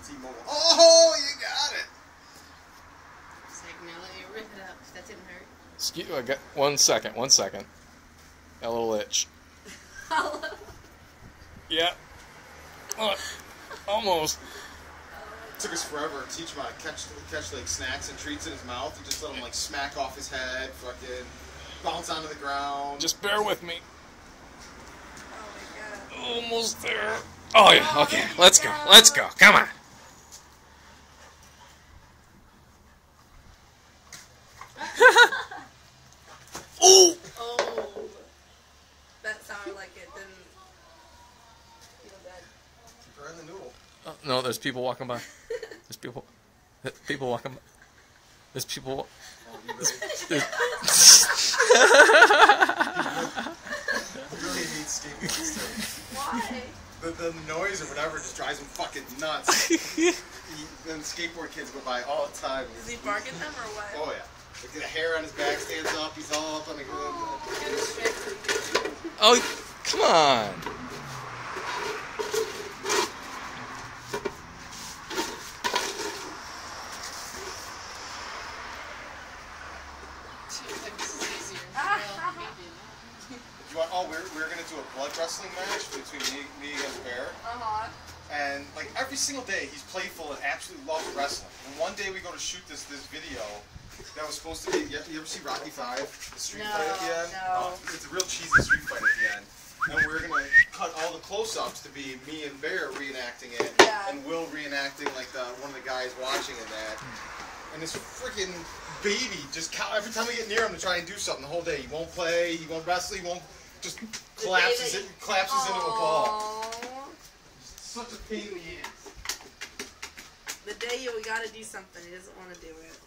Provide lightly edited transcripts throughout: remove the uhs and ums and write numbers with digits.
T-Mobile. Oh, you got it. It's like, now let me rip it up. That didn't hurt. Excuse me, I got 1 second. 1 second. Got a little itch. Yeah. Almost. It took us forever to teach him how to catch like snacks and treats in his mouth. And just let him like smack off his head, fucking bounce onto the ground. Just bear with me. Oh my god. Almost there. Oh yeah. Okay. Let's go. Let's go. Come on. Oh. Oh. That sounded like it didn't feel good. Burn the noodle. Oh, no, there's people walking by. There's people. People walking by. There's people. He really hates skateboards too. Why? The noise or whatever just drives him fucking nuts. Them skateboard kids go by all the time. Does he bark at them or what? Oh yeah. Like the hair on his back stands up. He's all up on the ground. Oh, come on. We're gonna do a blood wrestling match between me and Bear. And like every single day, he's playful and absolutely loves wrestling. And one day we go to shoot this video that was supposed to be. You ever see Rocky V? The street fight at the end. No. It's a real cheesy street fight at the end. And we're gonna cut all the close-ups to be me and Bear reenacting it, and Will reenacting like one of the guys watching in that. And this freaking baby just every time we get near him to try and do something the whole day, he won't play, he won't wrestle, he won't. Just collapses into a ball. Such a pain in the ass. The day we gotta do something, he doesn't want to do it.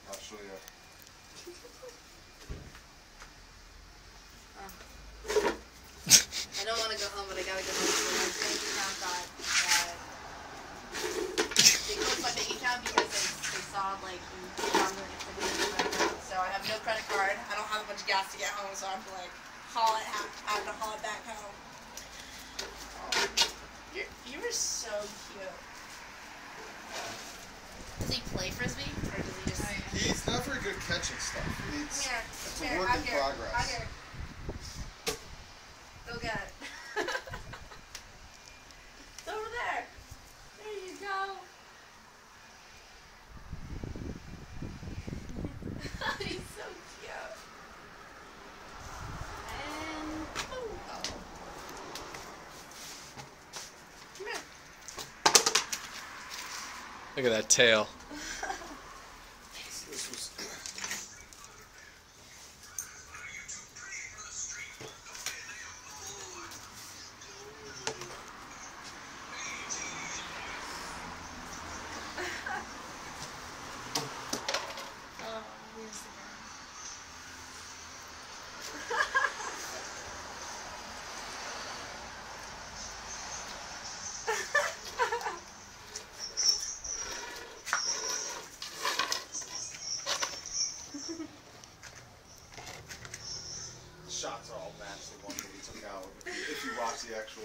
I'll show you. I don't want to go home, but I gotta go home. So my bank account got they closed my bank account because they saw like so I have no credit card. I don't have a bunch of gas to get home, so I have to like I have to haul it back home. You were so cute. Does he play frisbee or does he just? He's not very good at catching stuff. It's a work in progress. Go get it. It's over there. There you go. He's so cute. And oh. Come here. Look at that tail. This was. Shots are all matched the one that we took out. If you watch the actual.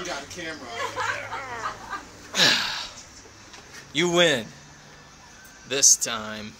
got a camera. You win. This time.